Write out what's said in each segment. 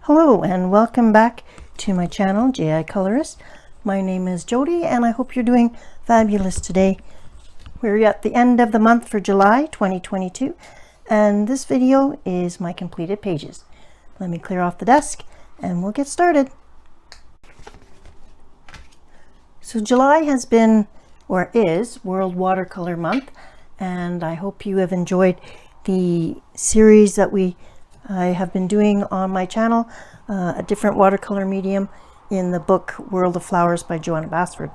Hello and welcome back to my channel, J.I. Colorist. My name is Jody and I hope you're doing fabulous today. We're at the end of the month for July 2022 and this video is my completed pages. Let me clear off the desk and we'll get started. So July has been, or is, World Watercolor Month, and I hope you have enjoyed the series that I have been doing on my channel, a different watercolor medium in the book World of Flowers by Joanna Basford.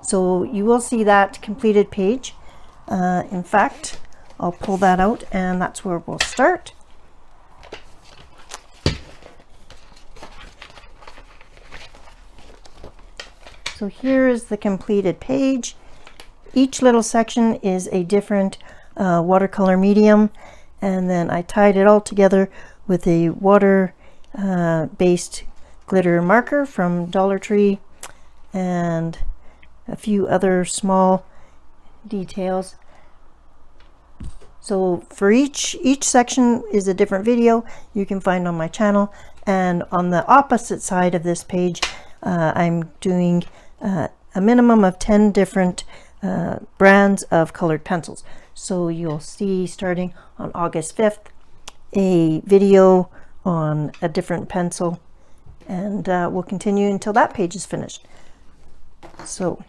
So you will see that completed page. In fact, I'll pull that out and that's where we'll start. So here is the completed page. Each little section is a different watercolor medium, and then I tied it all together with a water based glitter marker from Dollar Tree and a few other small details. So for each section is a different video you can find on my channel, and on the opposite side of this page I'm doing a minimum of 10 different brands of colored pencils. So you'll see starting on August 5th a video on a different pencil, and we'll continue until that page is finished. So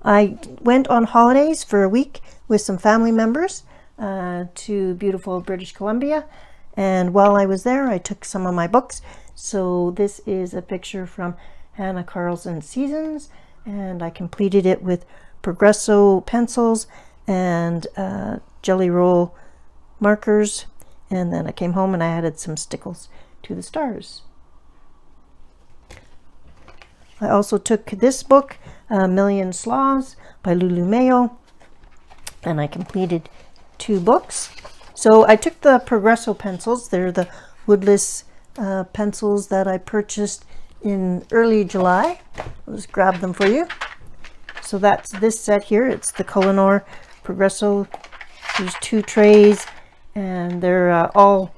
I went on holidays for a week with some family members to beautiful British Columbia, and while I was there I took some of my books. So this is a picture from Hannah Carlson's Seasons, and I completed it with Progresso pencils and Jelly Roll markers, and then I came home and I added some stickles to the stars. I also took this book, Million Sloots by Lulu Mayo, and I completed 2 books. So I took the Progresso pencils. They're the woodless pencils that I purchased in early July. I'll just grab them for you. So that's this set here. It's the Cullinor Progresso. There's 2 trays, and they're all,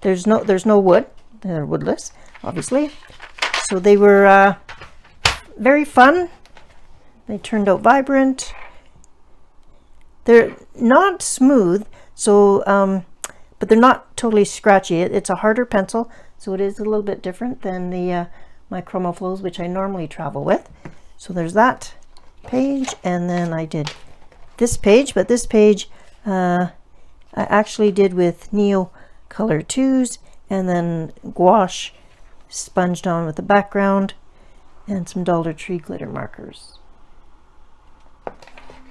there's no wood. They're woodless, obviously. So they were very fun. They turned out vibrant. They're not smooth, so but they're not totally scratchy. It's a harder pencil, so it is a little bit different than the my Chromo Flows, which I normally travel with. So there's that page, and then I did this page, but this page I actually did with Neo Color 2s and then gouache sponged on with the background and some Dollar Tree glitter markers.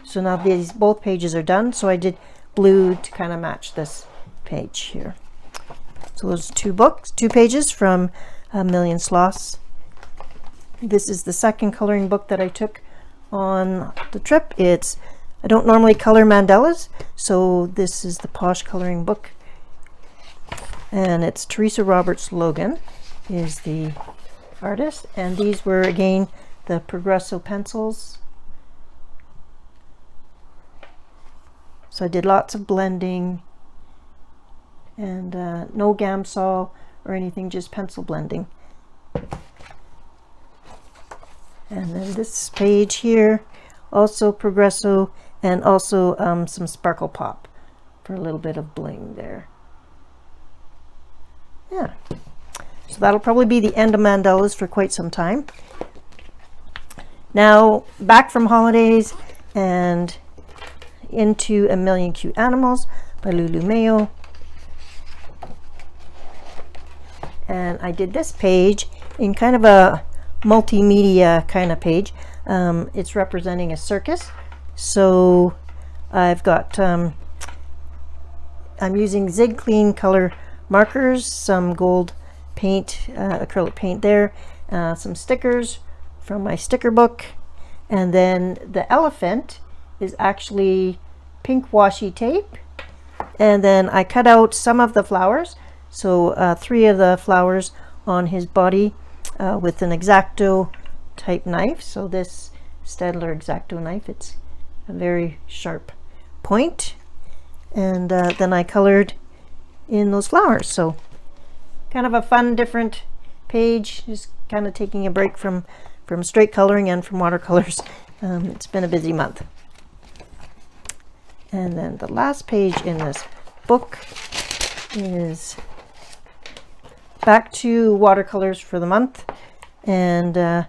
So now both pages are done, so I did blue to kind of match this page here. So those 2 pages from Million Sloots. This is the second coloring book that I took on the trip. I don't normally color mandalas, so this is the Posh coloring book, and it's Teresa Roberts Logan is the artist, and these were again the Progresso pencils. So I did lots of blending and no Gamsol or anything, just pencil blending. And then this page here, also Progresso, and also some Sparkle Pop for a little bit of bling there. Yeah, so that'll probably be the end of mandalas for quite some time. Now back from holidays and into A Million Cute Animals by Lulu Mayo. And I did this page in kind of a multimedia kind of page. It's representing a circus, so I've got I'm using Zig Clean color markers, some gold paint, acrylic paint there, some stickers from my sticker book, and then the elephant is actually pink washi tape, and then I cut out some of the flowers, so 3 of the flowers on his body with an X-Acto type knife. So this Staedtler X-Acto knife, it's a very sharp point, and then I colored in those flowers. So kind of a fun, different page. Just kind of taking a break from straight coloring and from watercolors. It's been a busy month. And then the last page in this book is back to watercolors for the month, and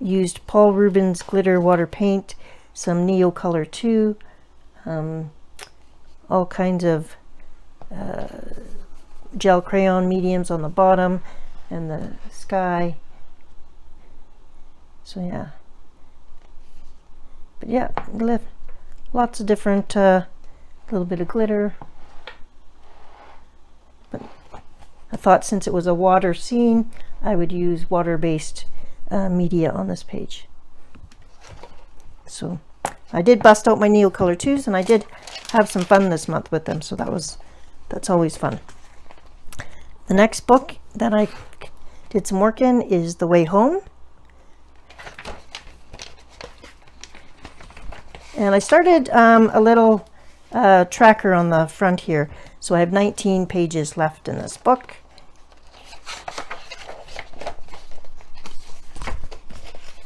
used Paul Rubens glitter water paint, some Neo Color 2, all kinds of gel crayon mediums on the bottom, and the sky. So yeah, but yeah, lots of different, little bit of glitter. But I thought since it was a water scene, I would use water-based media on this page. So I did bust out my Neo Color 2s, and I did have some fun this month with them, so that's always fun. The next book that I did some work in is The Way Home. And I started a little tracker on the front here. So I have 19 pages left in this book.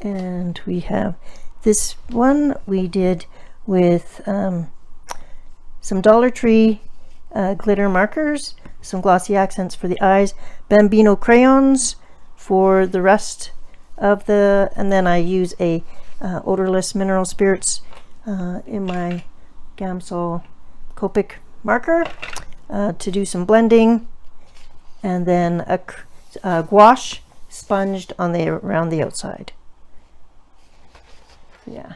And we have this one we did with some Dollar Tree glitter markers, some glossy accents for the eyes, Bambino crayons for the rest of the, and then I use a odorless mineral spirits in my Gamsol Copic marker to do some blending, and then a gouache sponged on around the outside. Yeah,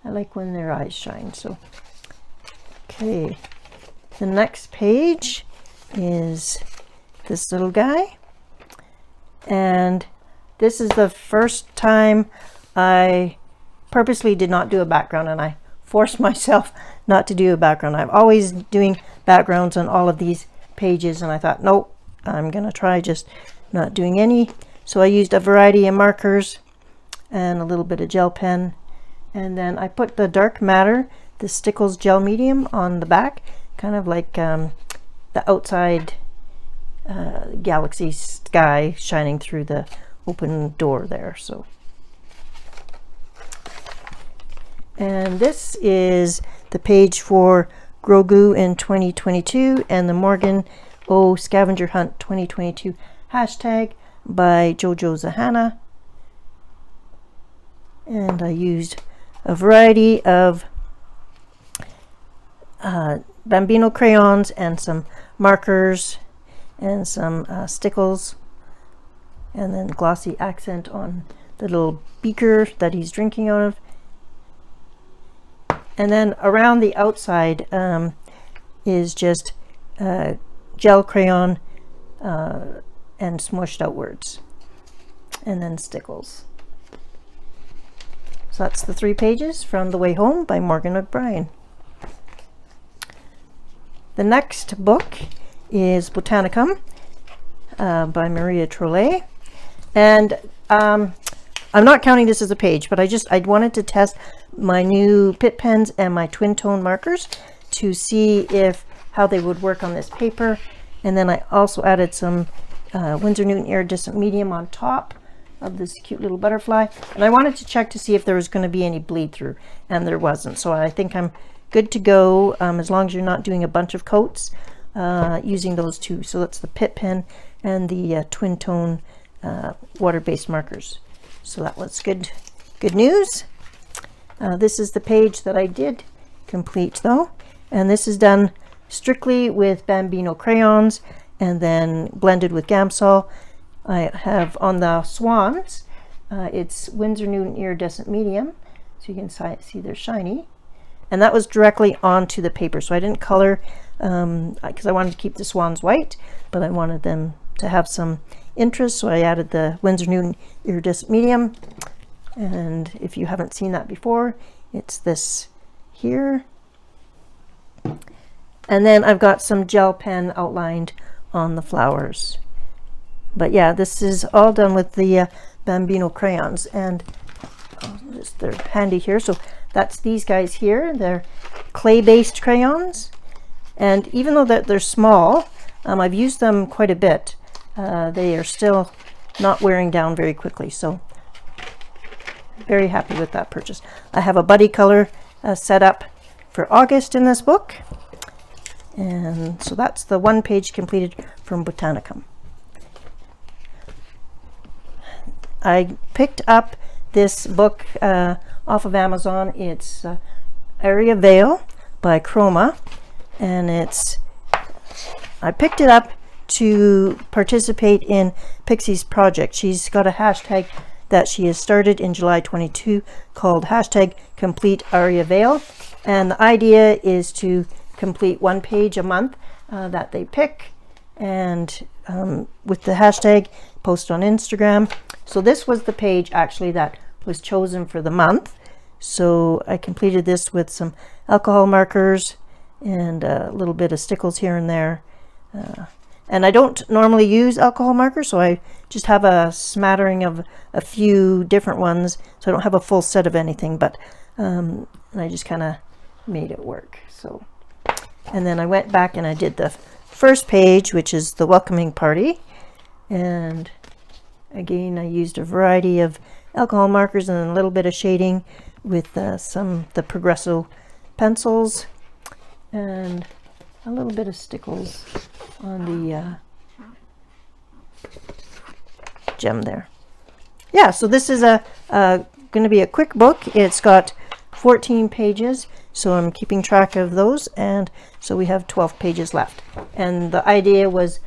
I like when their eyes shine. So okay, the next page is this little guy, and this is the first time I purposely did not do a background, and I forced myself not to do a background. I'm always doing backgrounds on all of these pages, and I thought, nope, I'm gonna try just not doing any. So I used a variety of markers and a little bit of gel pen, and then I put the dark matter, the Stickles gel medium, on the back, kind of like the outside galaxy sky shining through the open door there. So, and this is the page for Grogu in 2022 and the Morgan O Scavenger Hunt 2022 hashtag by Jojo Zahana. And I used a variety of Bambino crayons and some markers and some Stickles, and then glossy accent on the little beaker that he's drinking out of. And then around the outside is just gel crayon and smushed outwards, and then Stickles. So that's the 3 pages from The Way Home by Morgan O'Brien. The next book is Botanicum by Maria Trollet, and I'm not counting this as a page, but I wanted to test my new Pitt pens and my twin tone markers to see how they would work on this paper. And then I also added some Winsor Newton iridescent medium on top of this cute little butterfly, and I wanted to check to see if there was going to be any bleed through, and there wasn't. So I think I'm good to go, as long as you're not doing a bunch of coats using those two. So that's the Pitt pen and the twin tone water-based markers. So that was good news. This is the page that I did complete though, and this is done strictly with Bambino crayons and then blended with Gamsol. I have on the swans, it's Winsor Newton iridescent medium, so you can see they're shiny, and that was directly onto the paper. So I didn't color because I wanted to keep the swans white, but I wanted them to have some interest, so I added the Winsor Newton iridescent medium. And if you haven't seen that before, it's this here. And then I've got some gel pen outlined on the flowers. But yeah, this is all done with the Bambino crayons, and they're handy here. So that's these guys here. They're clay-based crayons, and even though they're small, I've used them quite a bit. They are still not wearing down very quickly, so very happy with that purchase. I have a buddy color set up for August in this book, and so that's the one page completed from Botanicum. I picked up this book off of Amazon. It's Aria Vale by Chroma, and I picked it up to participate in Pixie's project. She's got a hashtag that she has started in July 22 called hashtag Complete Aria Vale, and the idea is to complete one page a month that they pick, and with the hashtag post on Instagram. So this was the page actually that was chosen for the month. So I completed this with some alcohol markers and a little bit of stickles here and there. And I don't normally use alcohol markers, so I just have a smattering of a few different ones. So I don't have a full set of anything, but I just kind of made it work. So, and then I went back and I did the first page, which is the welcoming party. And again, I used a variety of alcohol markers and a little bit of shading with the Progresso pencils and a little bit of stickles on the gem there. Yeah, so this is going to be a quick book. It's got 14 pages, so I'm keeping track of those, and so we have 12 pages left. And the idea was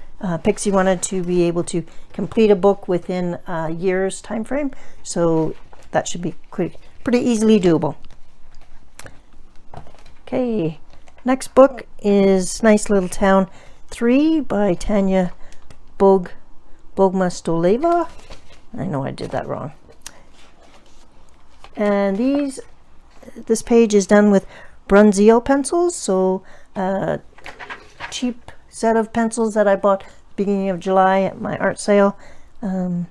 Pixie wanted to be able to complete a book within a year's time frame, so that should be pretty easily doable. Okay, next book is Nice Little Town 3 by Tanya Bogmastoleva. I know I did that wrong. And this page is done with Brunzio pencils, so cheap set of pencils that I bought beginning of July at my art sale. And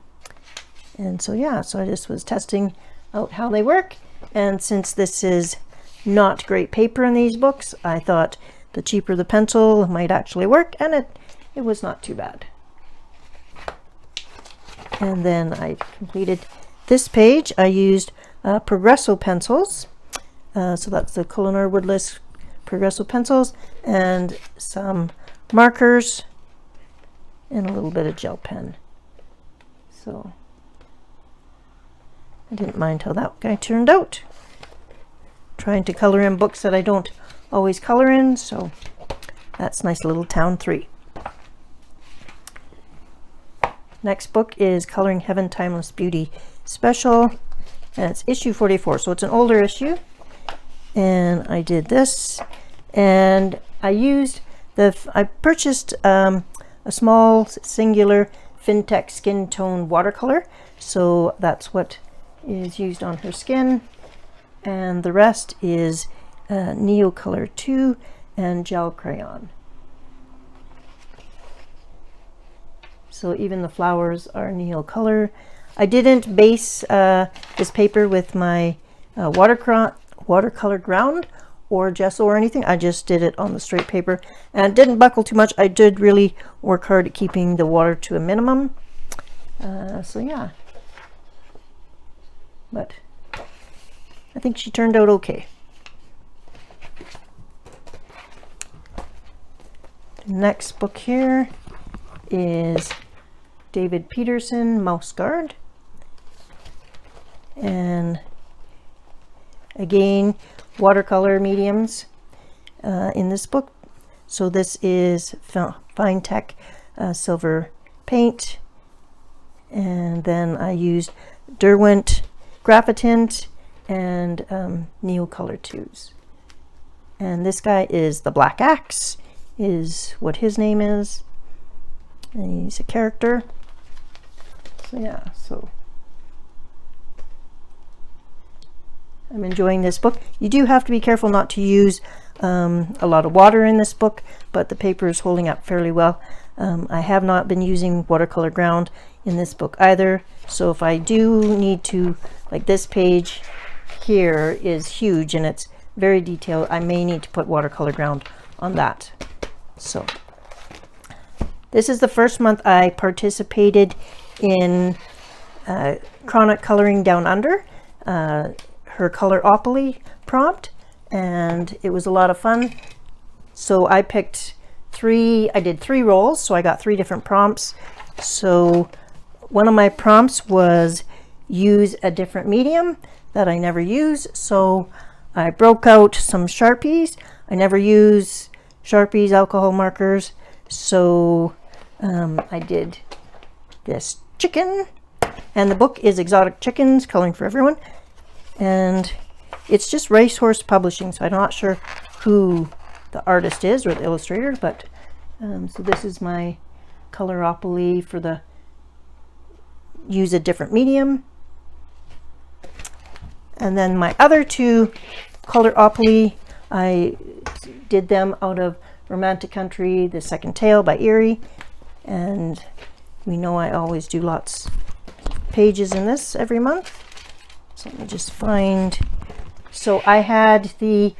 so yeah, so I just was testing out how they work, and since this is not great paper in these books, I thought the cheaper the pencil might actually work, and it was not too bad. And then I completed this page. I used Progresso pencils, so that's the Culinary Woodless Progresso pencils, and some markers and a little bit of gel pen. So I didn't mind how that guy turned out. Trying to color in books that I don't always color in, so that's Nice Little Town 3. Next book is Coloring Heaven Timeless Beauty Special, and it's issue 44, so it's an older issue. And I did this, and I purchased a small singular Fintech skin tone watercolor, so that's what is used on her skin, and the rest is Neocolor 2 and gel crayon. So even the flowers are Neocolor. I didn't base this paper with my watercolor ground or gesso or anything. I just did it on the straight paper, and it didn't buckle too much. I did really work hard at keeping the water to a minimum. So yeah, but I think she turned out okay. The next book here is David Peterson, Mouse Guard. And again, watercolor mediums in this book. So this is Fine Tech silver paint, and then I used Derwent Graphitint and Neocolor 2s. And this guy is the Black Axe, is what his name is, and he's a character. So yeah, so I'm enjoying this book. You do have to be careful not to use a lot of water in this book, but the paper is holding up fairly well. I have not been using watercolor ground in this book either, so if I do need to, like this page here is huge and it's very detailed, I may need to put watercolor ground on that. So This is the first month I participated in Chronic Coloring Down Under, her Coloropoly prompt, and it was a lot of fun. So I picked I did 3 rolls, so I got 3 different prompts. So one of my prompts was use a different medium that I never use. So I broke out some Sharpies. I never use Sharpies, alcohol markers. So I did this chicken, and the book is Exotic Chickens, Coloring for Everyone. And it's just Racehorse Publishing, so I'm not sure who the artist is or the illustrator, but so this is my Coloropoly for the use a different medium. And then my other 2 Coloropoly, I did them out of Romantic Country, The Second Tale by Aria, and we know I always do lots of pages in this every month. So let me just find, so I had the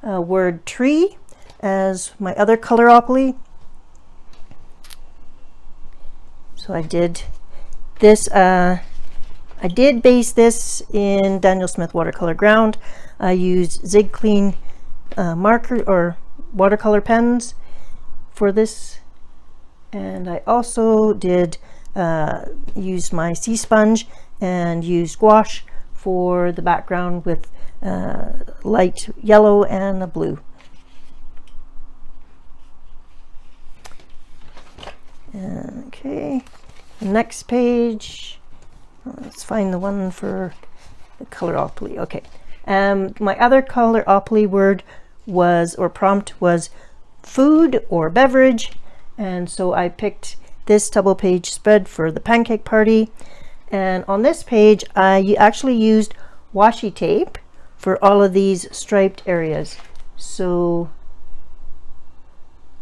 word tree as my other Coloropoly. So I did this, I did base this in Daniel Smith watercolor ground. I used Zig Clean marker or watercolor pens for this, and I also did use my sea sponge and use gouache for the background with light yellow and a blue. Okay, the next page, let's find the one for the Coloropoly. Okay, my other Coloropoly word was, or prompt was, food or beverage, and so I picked this double page spread for the pancake party. And on this page I actually used washi tape for all of these striped areas, so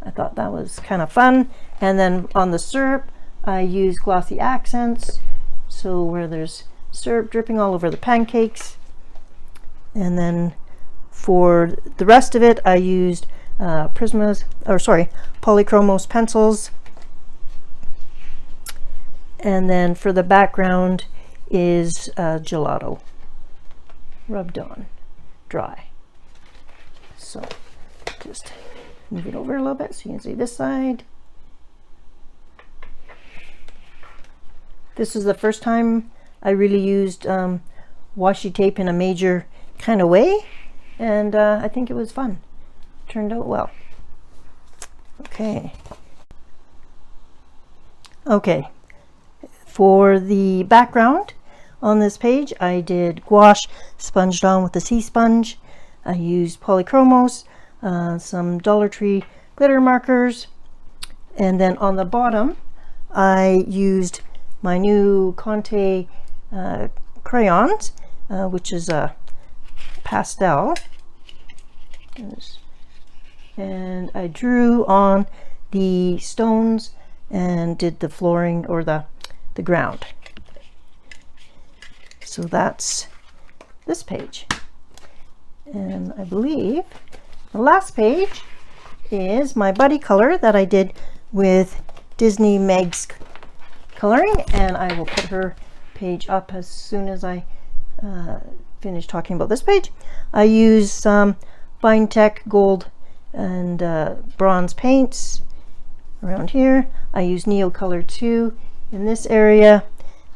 I thought that was kind of fun. And then on the syrup I used glossy accents, so where there's syrup dripping all over the pancakes. And then for the rest of it I used polychromos pencils. And then for the background is gelato rubbed on dry. So just move it over a little bit so you can see this side. This is the first time I really used washi tape in a major kind of way, and I think it was fun. Turned out well. Okay. For the background on this page, I did gouache sponged on with the sea sponge. I used polychromos, some Dollar Tree glitter markers, and then on the bottom I used my new Conte crayons, which is a pastel, and I drew on the stones and did the flooring or the ground. So that's this page, and I believe the last page is my buddy color that I did with Disney Meg's coloring, and I will put her page up as soon as I finish talking about this page. I use some Fine Tech gold and bronze paints around here. I use Neocolor 2 in this area.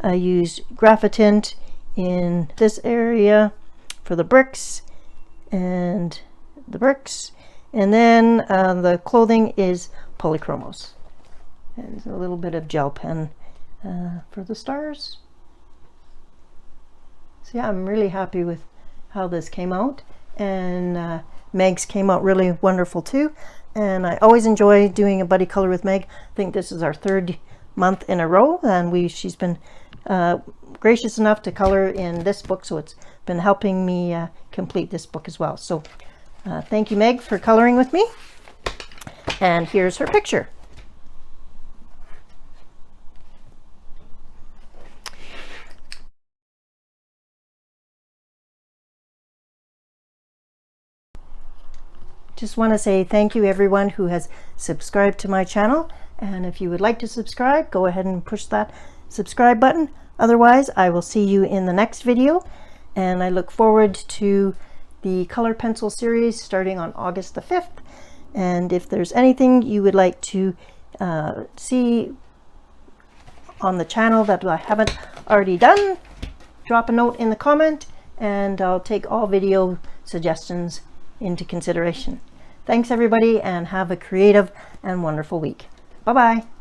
I use Graphitint in this area for the bricks, and then the clothing is polychromos, and a little bit of gel pen for the stars. So yeah, I'm really happy with how this came out, and Meg's came out really wonderful too, and I always enjoy doing a buddy color with Meg. I think this is our 3rd month in a row, and she's been gracious enough to color in this book, so it's been helping me complete this book as well. So thank you, Meg, for coloring with me, and here's her picture. Just want to say thank you everyone who has subscribed to my channel, And if you would like to subscribe, go ahead and push that subscribe button. Otherwise, I will see you in the next video, and I look forward to the color pencil series starting on August the 5th. And if there's anything you would like to see on the channel that I haven't already done, drop a note in the comment, and I'll take all video suggestions into consideration. Thanks everybody, and have a creative and wonderful week. Bye-bye.